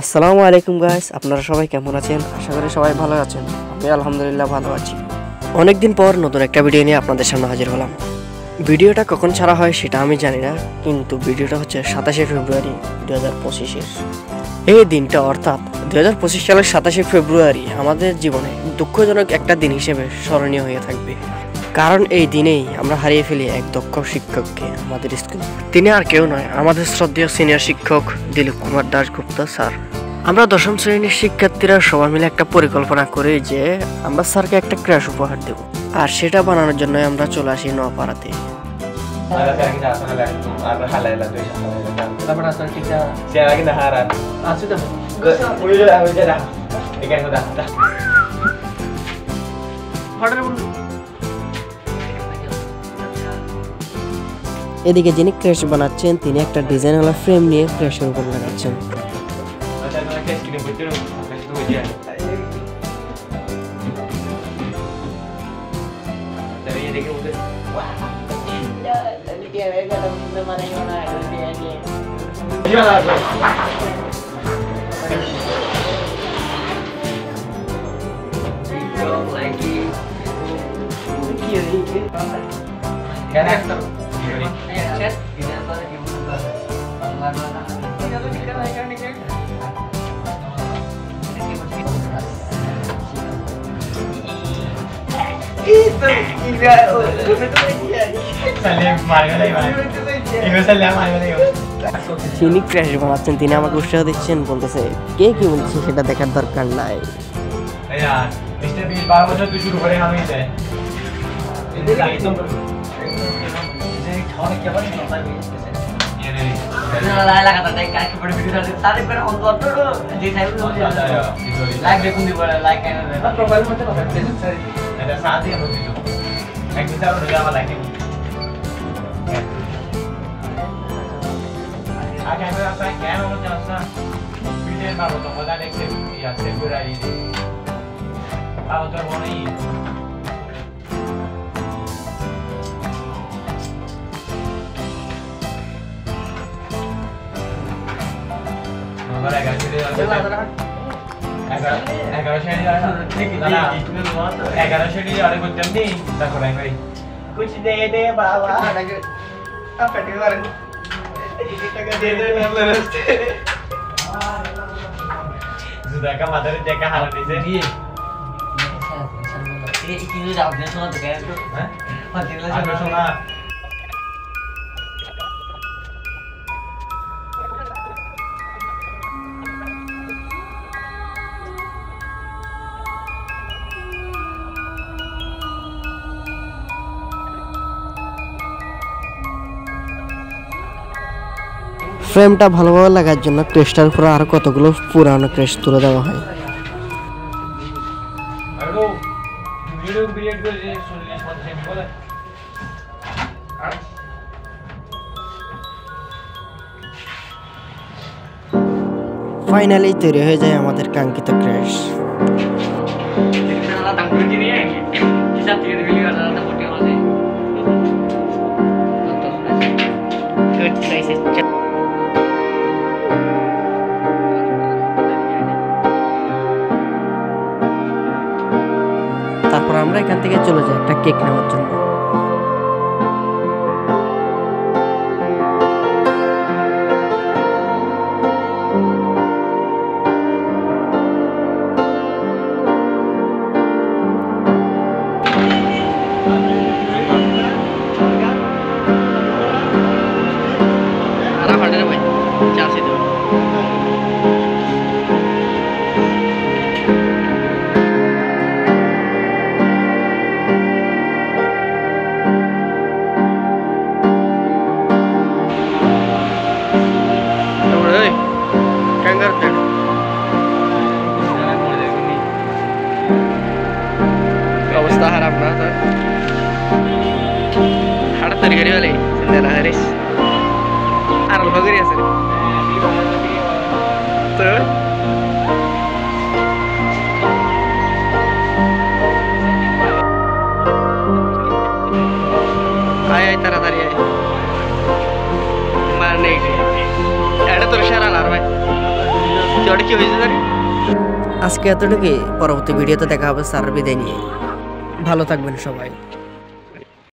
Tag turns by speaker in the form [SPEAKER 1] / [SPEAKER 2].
[SPEAKER 1] আসসালামু আলাইকুম গাইস, আপনারা সবাই কেমন আছেন? আশা করি সবাই ভালো আছেন। আমি আলহামদুলিল্লাহ ভালো আছি। অনেকদিন পর নতুন একটা ভিডিও নিয়ে আপনাদের সামনে হাজির হলাম। ভিডিওটা কখন ছাড়া হয় সেটা আমি জানি না, কিন্তু ভিডিওটা হচ্ছে 27শে ফেব্রুয়ারি 2025-এর। এই দিনটা অর্থাৎ 2025 সালের 27শে ফেব্রুয়ারি আমাদের জীবনে দুঃখজনক একটা দিন হিসেবে স্মরণীয় হয়ে থাকবে। কারণ এই দিনেই আমরা হারিয়ে ফেলি এক দক্ষ শিক্ষককে আমাদের স্কুলে। তিনি আর কেউ নয়, আমাদের শ্রদ্ধেয় সিনিয়র শিক্ষক দিলীপ কুমার দাশগুপ্ত স্যার। আমরা দশম শ্রেণীর শিক্ষার্থীরা সবাই মিলে একটা পরিকল্পনা করি যে আমরা স্যারকে একটা ক্রাশ উপহার দেব, আর সেটা বানানোর জন্য আমরা চলে আসি নোয়াপাড়াতে। এদিকে যিনি ক্র্যাশ বানাচ্ছেন তিনি একটা ডিজাইনওয়ালা ফ্রেম নিয়ে ক্র্যাশের উপর লাগাচ্ছেন। যিনি ক্র্যাশ বানাচ্ছেন তিনি আমাকে উৎসাহ দিচ্ছেন, বলতেছে কে কি বলছে সেটা দেখার দরকার নাই।
[SPEAKER 2] कुछ दे दे बाबा का मदर देखा हाल दिसे ये किलो जाओ ने सुना तो क्या तो हैं हां किलो सुना
[SPEAKER 1] ফ্রেমটা ভালোভাবে লাগার জন্য ক্রেস্টার উপরে আরো কতগুলো পুরানো ক্রেস্ট তুলে দেওয়া হয়। ফাইনালি তৈরি হয়ে যায় আমাদের কাঙ্ক্ষিত ক্রেশ। তারপর আমরা এখান থেকে চলে যাই একটা কেক নেওয়ার জন্য। অবস্থা খারাপ না তো হাড় তৈরি হলে চিন্তা হারিস আর অল্প করে আছে তো আয় আয় তাড়াতাড়ি আয় মার নেই এটা তোর সারা লার ভাই
[SPEAKER 3] ওটা কি হয়েছে জানি?
[SPEAKER 1] আজকে এতটুকুই, পরবর্তী ভিডিওতে দেখা হবে স্যার বিদায় নিয়ে। ভালো থাকবেন সবাই।